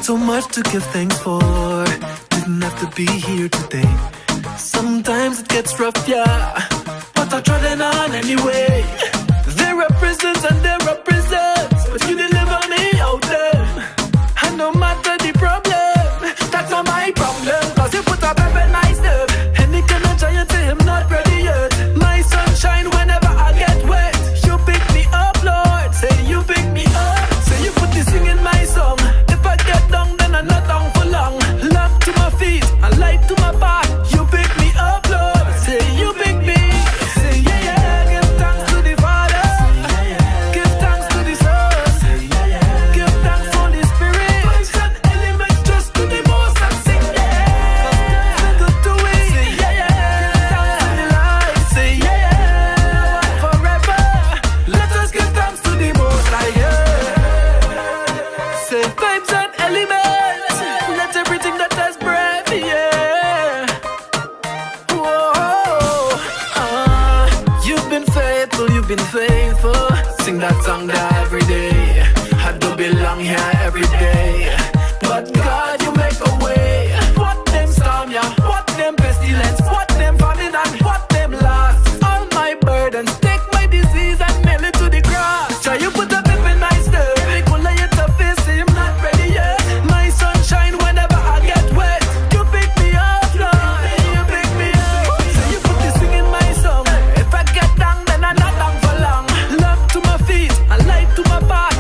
So much to give thanks for. Didn't have to be here today. Sometimes it gets rough, yeah, but I trodden on anyway. There are prisons and there are prisons, but you deliver me out there. And no matter the problem, that's not my problem. Cause you put a pep in my step, and it cannot giant say I'm not ready yet. My sunshine whenever I get wet. You pick me up, Lord. Say you pick me up. Say you put this thing in my song. If I get down, then I'm not down for long. Lock to my feet, I light to my path. You pick me up, Lord. Say you pick me. Say yeah, yeah. Give thanks to the Father. Give thanks to the Son. Give thanks for the Spirit. Vibes and elements just to the most and sing yeah. Cause good to it. Say yeah, yeah. Give thanks to the light. Say yeah, yeah. Forever. Let us give thanks to the most high, yeah. Say vibes and elements. Let everything that has breath, yeah. Whoa, you've been faithful, you've been faithful. Sing that song there every day. I do belong here every day. But God, you make a way. What them storm, yeah. What them pestilence. What them famine and what them loss. All my burdens, take my disease and nail it to the cross. So you put a pep in my step. Every cool I hit the face, say I'm not ready yet. My sunshine whenever I get wet. You pick me up, Lord. You pick me up. So you put this thing in my song. If I get down, then I'm not down for long. Love to my feet, I light to my path.